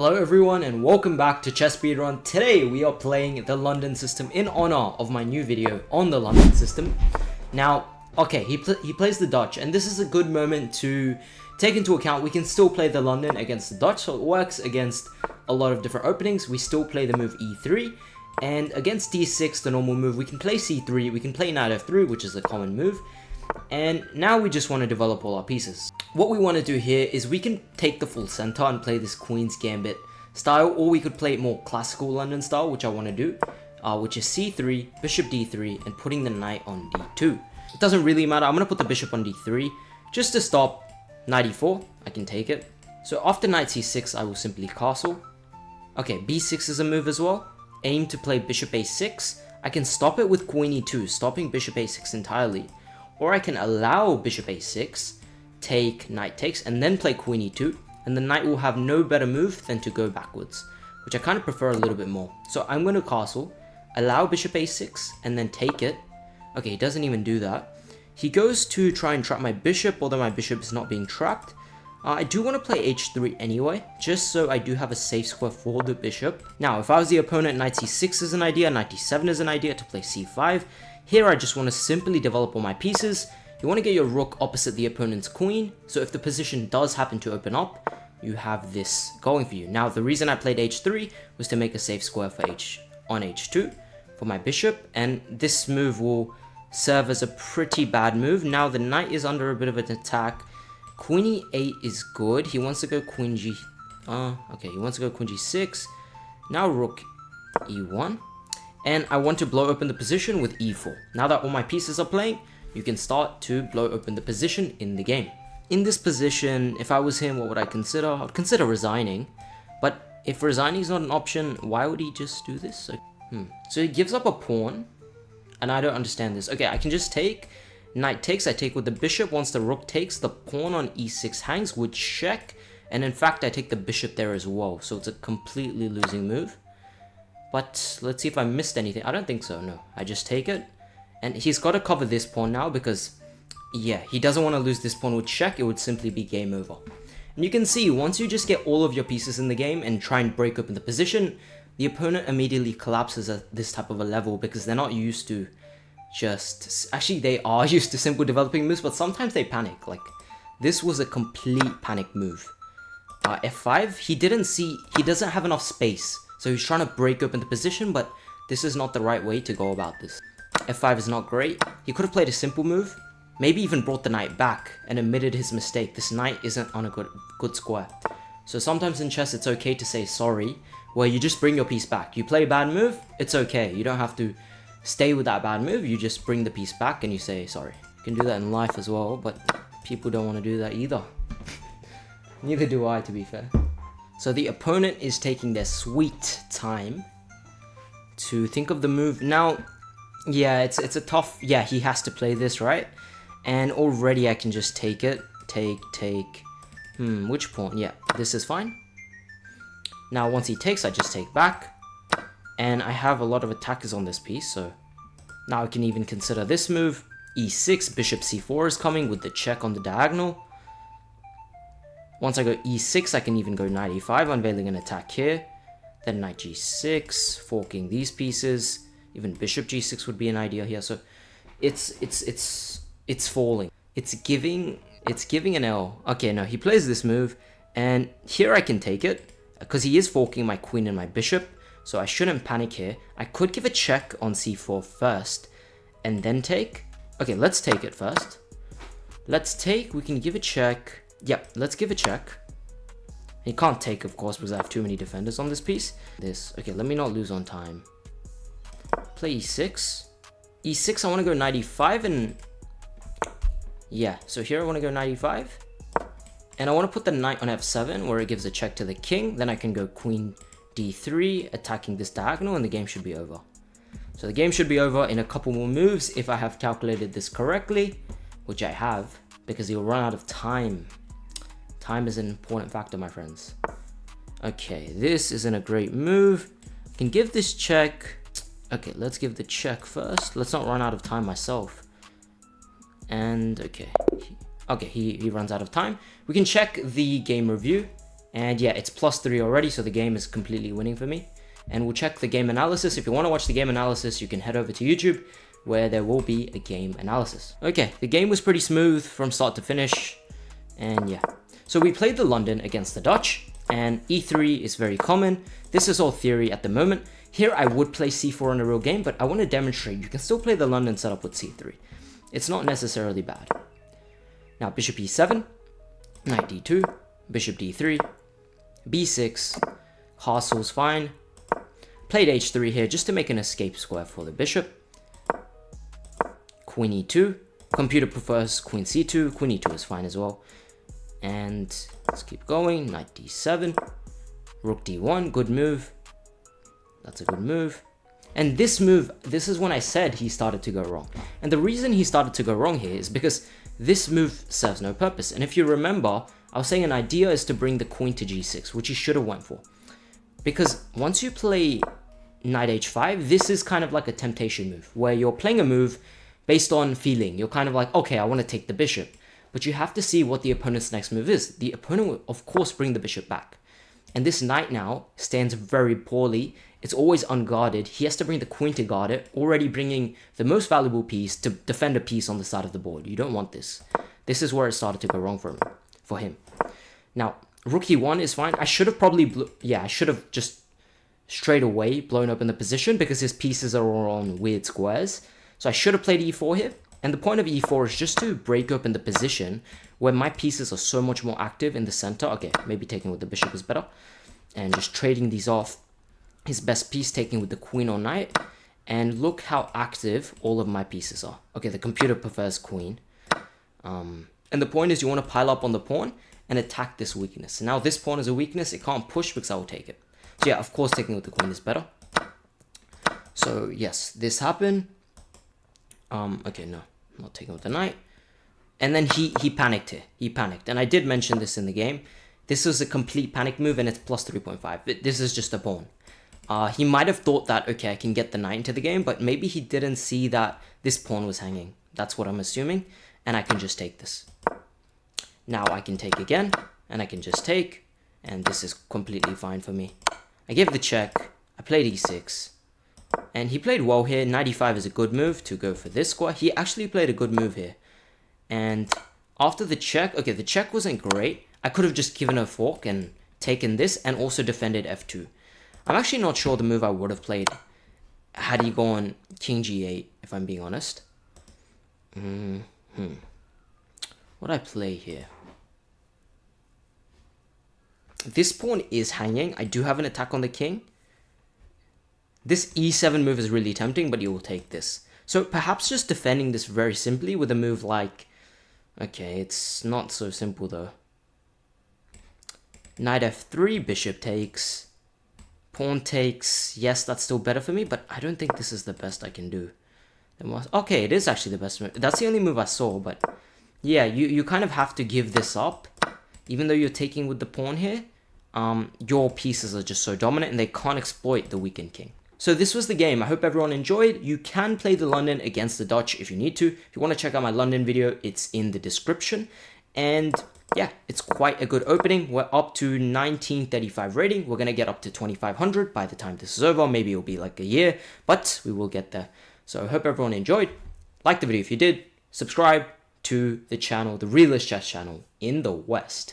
Hello everyone and welcome back to Chess Speedrun. Today we are playing the London system in honor of my new video on the London system. Now, okay, he plays the Dutch, and this is a good moment to take into account we can still play the London against the Dutch, so it works against a lot of different openings. We still play the move e3, and against d6, the normal move, we can play c3, we can play knight f3, which is a common move. And now we just want to develop all our pieces. What we want to do here is we can take the full center and play this Queen's Gambit style, or we could play it more classical London style, which I want to do, which is c3, bishop d3, and putting the knight on d2. It doesn't really matter. I'm going to put the bishop on d3 just to stop knight e4. I can take it. So after knight c6, I will simply castle. Okay, b6 is a move as well. Aim to play bishop a6. I can stop it with queen e2, stopping bishop a6 entirely. Or I can allow bishop a6, take, knight takes, and then play queen e2, and the knight will have no better move than to go backwards, which I kind of prefer a little bit more. So I'm going to castle, allow bishop a6, and then take it. Okay, he doesn't even do that. He goes to try and trap my bishop, although my bishop is not being trapped. I do want to play h3 anyway, just so I do have a safe square for the bishop. Now, if I was the opponent, knight c6 is an idea, knight d7 is an idea to play c5. Here I just want to simply develop all my pieces. You want to get your rook opposite the opponent's queen, so if the position does happen to open up, you have this going for you. Now, the reason I played h3 was to make a safe square for on h2 for my bishop, and this move will serve as a pretty bad move. Now the knight is under a bit of an attack. Queen e8 is good. He wants to go queen g... okay, he wants to go queen g6. Now rook e1. And I want to blow open the position with e4. Now that all my pieces are playing, you can start to blow open the position in the game. In this position, if I was him, what would I consider? I'd consider resigning. But if resigning is not an option, why would he just do this? So he gives up a pawn, and I don't understand this. Okay, I can just take. Knight takes, I take with the bishop. Once the rook takes, the pawn on e6 hangs with check. And in fact, I take the bishop there as well. So it's a completely losing move. But let's see if I missed anything. I don't think so, no. I just take it. And he's got to cover this pawn now because, yeah, he doesn't want to lose this pawn with check. It would simply be game over. And you can see, once you just get all of your pieces in the game and try and break open the position, the opponent immediately collapses at this type of a level because they're not used to just... Actually, they are used to simple developing moves, but sometimes they panic. Like, this was a complete panic move. F5, he doesn't have enough space. So he's trying to break open the position, but this is not the right way to go about this. F5 is not great. He could have played a simple move, maybe even brought the knight back and admitted his mistake. This knight isn't on a good square. So sometimes in chess it's okay to say sorry, where you just bring your piece back. You play a bad move, it's okay. You don't have to stay with that bad move. You just bring the piece back and you say sorry. You can do that in life as well, but people don't want to do that either. Neither do I, to be fair. So the opponent is taking their sweet time to think of the move. Now, yeah, it's a tough... Yeah, he has to play this, right? And already I can just take it. Take. Which pawn? Yeah, this is fine. Now, once he takes, I just take back. And I have a lot of attackers on this piece, so... Now I can even consider this move. e6, bishop c4 is coming with the check on the diagonal. Once I go e6, I can even go knight e5, unveiling an attack here. Then knight g6, forking these pieces. Even bishop g6 would be an idea here. So it's falling. It's giving an L. Okay, no, he plays this move, and here I can take it because he is forking my queen and my bishop. So I shouldn't panic here. I could give a check on c4 first, and then take. Okay, let's take it first. Let's take. We can give a check. Yep, let's give a check. He can't take, of course, because I have too many defenders on this piece. Okay, let me not lose on time. Play e6. E6, I want to go knight e5, and... Yeah, so here I want to go knight e5. And I want to put the knight on f7, where it gives a check to the king. Then I can go queen d3, attacking this diagonal, and the game should be over. So the game should be over in a couple more moves, if I have calculated this correctly, which I have, because he'll run out of time. Time is an important factor, my friends. Okay, this isn't a great move. I can give this check. Okay, let's give the check first. Let's not run out of time myself. And okay, he runs out of time. We can check the game review. And yeah, it's +3 already, so the game is completely winning for me. And we'll check the game analysis. If you want to watch the game analysis, you can head over to YouTube, where there will be a game analysis. Okay, the game was pretty smooth from start to finish. And yeah, so we played the London against the Dutch, and e3 is very common. This is all theory at the moment. Here I would play c4 in a real game, but I want to demonstrate you can still play the London setup with c3. It's not necessarily bad. Now bishop e7, knight d2, bishop d3, b6, castle's fine. Played h3 here just to make an escape square for the bishop. Queen e2, computer prefers queen c2, queen e2 is fine as well. And let's keep going, knight d7, rook d1, good move. That's a good move. And this move, this is when I said he started to go wrong. And the reason he started to go wrong here is because this move serves no purpose. And if you remember, I was saying an idea is to bring the queen to g6, which he should have went for. Because once you play knight h5, this is kind of like a temptation move, where you're playing a move based on feeling. You're kind of like, okay, I want to take the bishop. But you have to see what the opponent's next move is. The opponent will, of course, bring the bishop back. And this knight now stands very poorly. It's always unguarded. He has to bring the queen to guard it, already bringing the most valuable piece to defend a piece on the side of the board. You don't want this. This is where it started to go wrong for him. Now, rook e1 is fine. I should have probably, I should have just straight away blown open the position because his pieces are all on weird squares. So I should have played e4 here. And the point of e4 is just to break open the position where my pieces are so much more active in the center. Okay, maybe taking with the bishop is better. And just trading these off. His best piece taking with the queen or knight. And look how active all of my pieces are. Okay, the computer prefers queen. And the point is you want to pile up on the pawn and attack this weakness. Now this pawn is a weakness. It can't push because I will take it. So yeah, of course taking with the queen is better. So yes, this happened. Okay, no, I'm not taking with the knight. And then he panicked here. He panicked. And I did mention this in the game. This is a complete panic move and it's plus 3.5. This is just a pawn. He might have thought that, okay, I can get the knight into the game, but maybe he didn't see that this pawn was hanging. That's what I'm assuming. And I can just take this. Now I can take again, and I can just take, and this is completely fine for me. I gave the check, I played e6, and he played well here. Knight e5 is a good move to go for this square. He actually played a good move here. And after the check, okay, the check wasn't great. I could have just given a fork and taken this and also defended f2. I'm actually not sure the move I would have played had he gone king g8, if I'm being honest. What'd I play here? This pawn is hanging. I do have an attack on the king. This e7 move is really tempting, but you will take this. So perhaps just defending this very simply with a move like... Okay, it's not so simple though. Knight f3, bishop takes, pawn takes. Yes, that's still better for me, but I don't think this is the best I can do. Okay, it is actually the best move. That's the only move I saw, but yeah, you kind of have to give this up. Even though you're taking with the pawn here, your pieces are just so dominant and they can't exploit the weakened king. So this was the game. I hope everyone enjoyed. You can play the London against the Dutch if you need to. If you want to check out my London video, it's in the description. And yeah, it's quite a good opening. We're up to 1935 rating. We're going to get up to 2500 by the time this is over. Maybe it'll be like a year, but we will get there. So I hope everyone enjoyed. Like the video if you did. Subscribe to the channel, the ReelChess channel in the West.